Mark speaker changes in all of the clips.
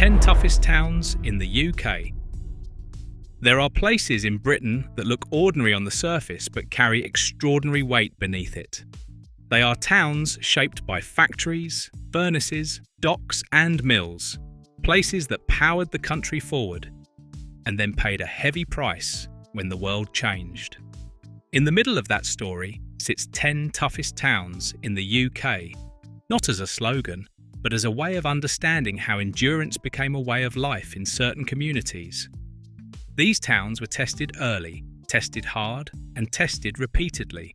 Speaker 1: 10 toughest towns in the UK. There are places in Britain that look ordinary on the surface but carry extraordinary weight beneath it. They are towns shaped by factories, furnaces, docks and mills, places that powered the country forward and then paid a heavy price when the world changed. In the middle of that story sits 10 toughest towns in the UK, not as a slogan, but as a way of understanding how endurance became a way of life in certain communities. These towns were tested early, tested hard, and tested repeatedly.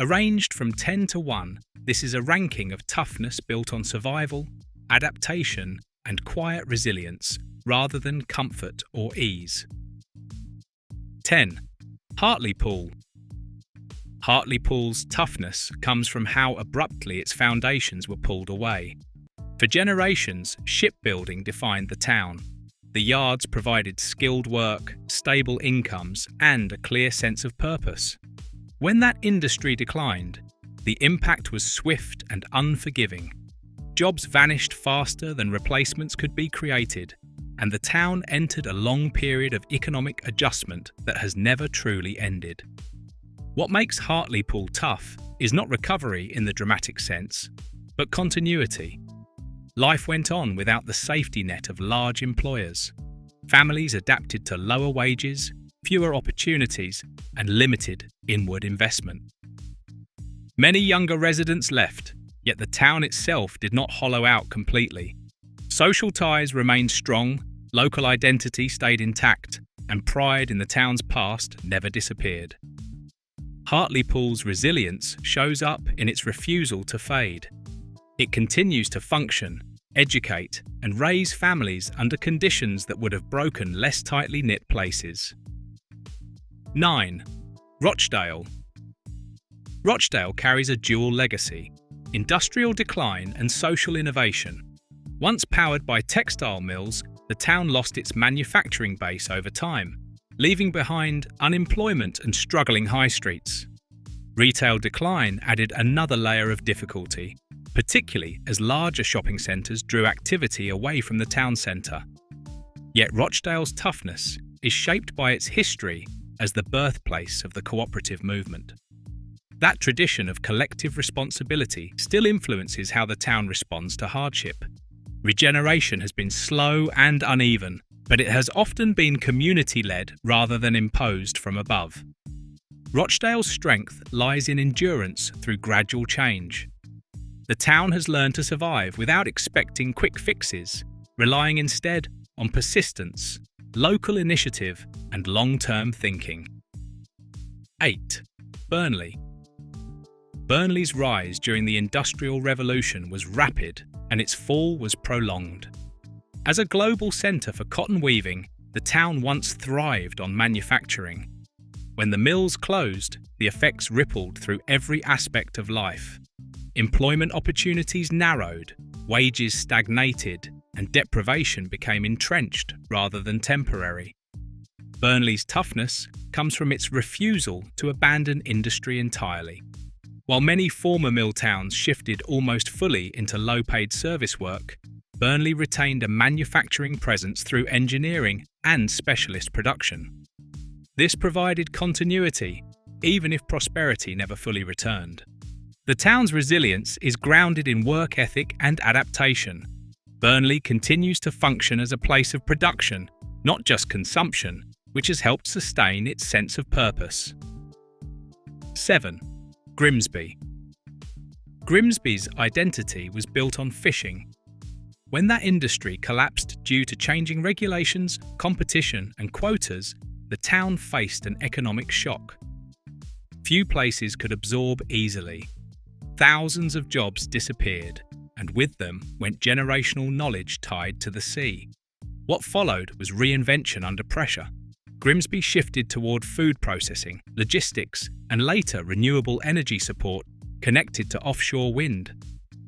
Speaker 1: Arranged from 10 to 1, this is a ranking of toughness built on survival, adaptation, and quiet resilience, rather than comfort or ease. 10. Hartlepool. Hartlepool's toughness comes from how abruptly its foundations were pulled away. For generations, shipbuilding defined the town. The yards provided skilled work, stable incomes, and a clear sense of purpose. When that industry declined, the impact was swift and unforgiving. Jobs vanished faster than replacements could be created, and the town entered a long period of economic adjustment that has never truly ended. What makes Hartlepool tough is not recovery in the dramatic sense, but continuity. Life went on without the safety net of large employers. Families adapted to lower wages, fewer opportunities, and limited inward investment. Many younger residents left, yet the town itself did not hollow out completely. Social ties remained strong, local identity stayed intact, and pride in the town's past never disappeared. Hartlepool's resilience shows up in its refusal to fade. It continues to function, educate, and raise families under conditions that would have broken less tightly knit places. 9. Rochdale. Rochdale carries a dual legacy: industrial decline and social innovation. Once powered by textile mills, the town lost its manufacturing base over time, leaving behind unemployment and struggling high streets. Retail decline added another layer of difficulty, particularly as larger shopping centres drew activity away from the town centre. Yet Rochdale's toughness is shaped by its history as the birthplace of the cooperative movement. That tradition of collective responsibility still influences how the town responds to hardship. Regeneration has been slow and uneven, but it has often been community-led rather than imposed from above. Rochdale's strength lies in endurance through gradual change. The town has learned to survive without expecting quick fixes, relying instead on persistence, local initiative, and long-term thinking. 8. Burnley. Burnley's rise during the Industrial Revolution was rapid, and its fall was prolonged. As a global centre for cotton weaving, the town once thrived on manufacturing. When the mills closed, the effects rippled through every aspect of life. Employment opportunities narrowed, wages stagnated, and deprivation became entrenched rather than temporary. Burnley's toughness comes from its refusal to abandon industry entirely. While many former mill towns shifted almost fully into low-paid service work, Burnley retained a manufacturing presence through engineering and specialist production. This provided continuity, even if prosperity never fully returned. The town's resilience is grounded in work ethic and adaptation. Burnley continues to function as a place of production, not just consumption, which has helped sustain its sense of purpose. 7. Grimsby. Grimsby's identity was built on fishing. When that industry collapsed due to changing regulations, competition, and quotas, the town faced an economic shock. Few places could absorb easily. Thousands of jobs disappeared, and with them went generational knowledge tied to the sea. What followed was reinvention under pressure. Grimsby shifted toward food processing, logistics, and later renewable energy support connected to offshore wind.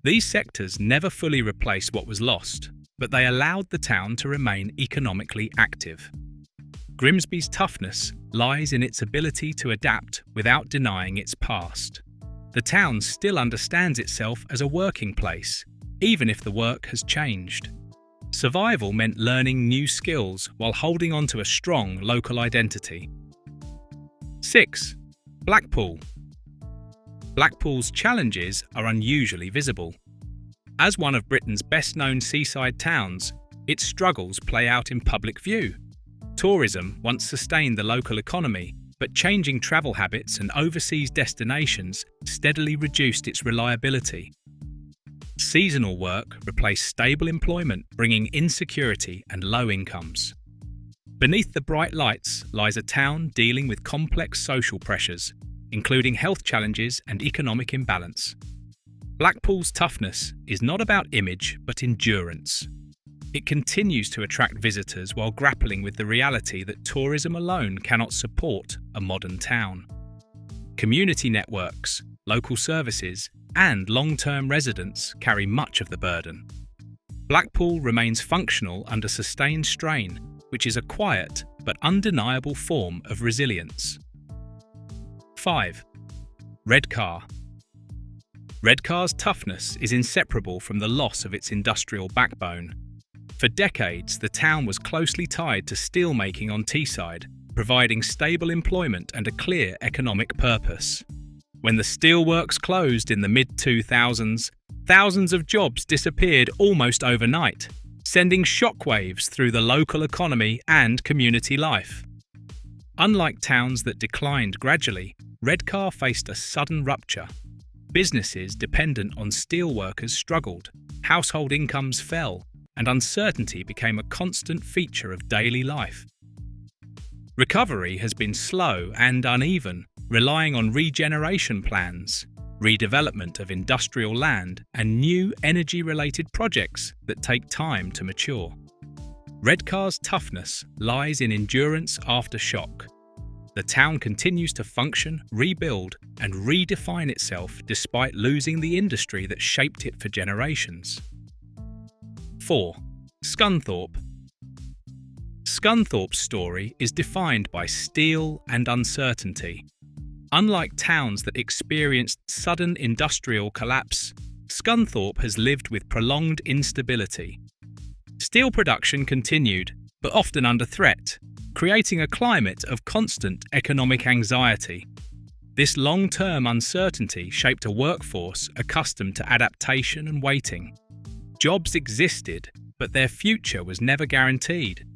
Speaker 1: These sectors never fully replaced what was lost, but they allowed the town to remain economically active. Grimsby's toughness lies in its ability to adapt without denying its past. The town still understands itself as a working place, even if the work has changed. Survival meant learning new skills while holding on to a strong local identity. 6. Blackpool. Blackpool's challenges are unusually visible. As one of Britain's best-known seaside towns, its struggles play out in public view. Tourism once sustained the local economy, but changing travel habits and overseas destinations steadily reduced its reliability. Seasonal work replaced stable employment, bringing insecurity and low incomes. Beneath the bright lights lies a town dealing with complex social pressures, including health challenges and economic imbalance. Blackpool's toughness is not about image, but endurance. It continues to attract visitors while grappling with the reality that tourism alone cannot support a modern town. Community networks, local services, and long-term residents carry much of the burden. Blackpool remains functional under sustained strain, which is a quiet but undeniable form of resilience. 5. Redcar. Redcar's toughness is inseparable from the loss of its industrial backbone. For decades, the town was closely tied to steelmaking on Teesside, providing stable employment and a clear economic purpose. When the steelworks closed in the mid-2000s, thousands of jobs disappeared almost overnight, sending shockwaves through the local economy and community life. Unlike towns that declined gradually, Redcar faced a sudden rupture. Businesses dependent on steelworkers struggled, household incomes fell, and uncertainty became a constant feature of daily life. Recovery has been slow and uneven, relying on regeneration plans, redevelopment of industrial land, and new energy-related projects that take time to mature. Redcar's toughness lies in endurance after shock. The town continues to function, rebuild, and redefine itself despite losing the industry that shaped it for generations. 4. Scunthorpe. Scunthorpe's story is defined by steel and uncertainty. Unlike towns that experienced sudden industrial collapse, Scunthorpe has lived with prolonged instability. Steel production continued, but often under threat, creating a climate of constant economic anxiety. This long-term uncertainty shaped a workforce accustomed to adaptation and waiting. Jobs existed, but their future was never guaranteed.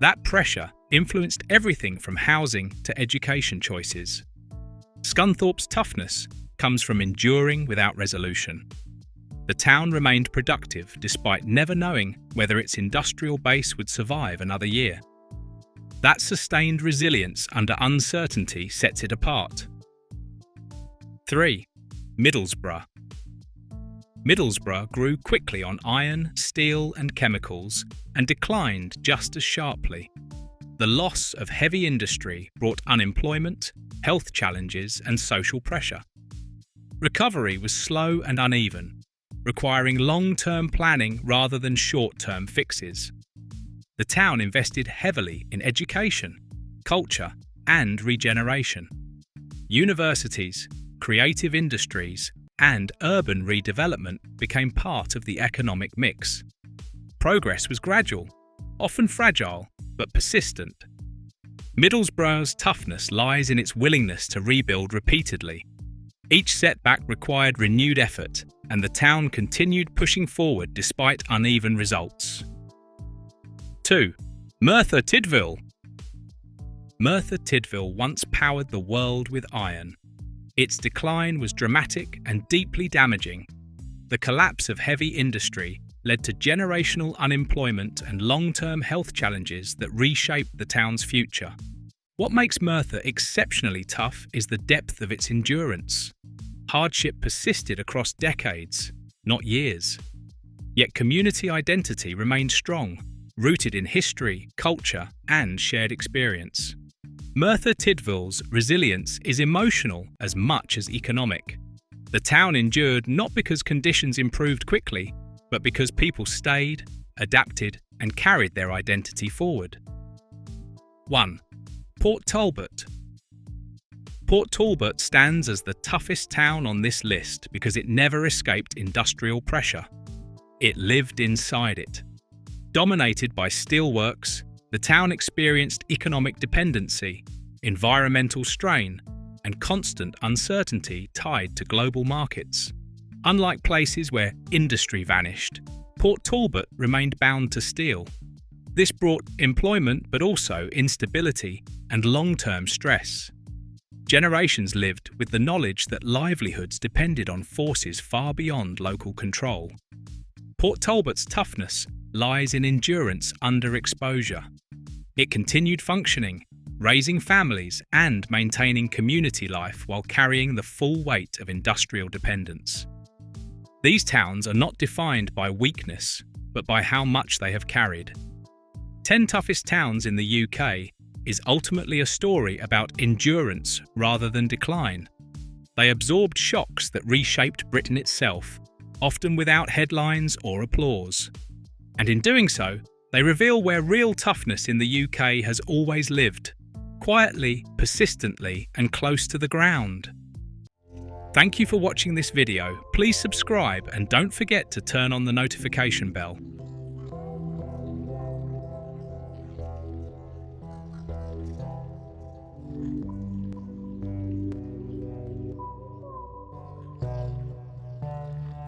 Speaker 1: That pressure influenced everything from housing to education choices. Scunthorpe's toughness comes from enduring without resolution. The town remained productive despite never knowing whether its industrial base would survive another year. That sustained resilience under uncertainty sets it apart. 3. Middlesbrough. Middlesbrough grew quickly on iron, steel, and chemicals, and declined just as sharply. The loss of heavy industry brought unemployment, health challenges, and social pressure. Recovery was slow and uneven, requiring long-term planning rather than short-term fixes. The town invested heavily in education, culture, and regeneration. Universities, creative industries, and urban redevelopment became part of the economic mix. Progress was gradual, often fragile, but persistent. Middlesbrough's toughness lies in its willingness to rebuild repeatedly. Each setback required renewed effort, and the town continued pushing forward despite uneven results. 2. Merthyr Tydfil. Merthyr Tydfil once powered the world with iron. Its decline was dramatic and deeply damaging. The collapse of heavy industry led to generational unemployment and long-term health challenges that reshaped the town's future. What makes Merthyr exceptionally tough is the depth of its endurance. Hardship persisted across decades, not years. Yet community identity remained strong, rooted in history, culture, and shared experience. Merthyr Tydfil's resilience is emotional as much as economic. The town endured not because conditions improved quickly, but because people stayed, adapted, and carried their identity forward. 1. Port Talbot. Port Talbot stands as the toughest town on this list because it never escaped industrial pressure. It lived inside it. Dominated by steelworks, the town experienced economic dependency, environmental strain, and constant uncertainty tied to global markets. Unlike places where industry vanished, Port Talbot remained bound to steel. This brought employment but also instability and long-term stress. Generations lived with the knowledge that livelihoods depended on forces far beyond local control. Port Talbot's toughness lies in endurance under exposure. It continued functioning, raising families and maintaining community life while carrying the full weight of industrial dependence. These towns are not defined by weakness, but by how much they have carried. 10 Toughest Towns in the UK is ultimately a story about endurance rather than decline. They absorbed shocks that reshaped Britain itself, often without headlines or applause. And in doing so, they reveal where real toughness in the UK has always lived, quietly, persistently, and close to the ground. Thank you for watching this video. Please subscribe and don't forget to turn on the notification bell.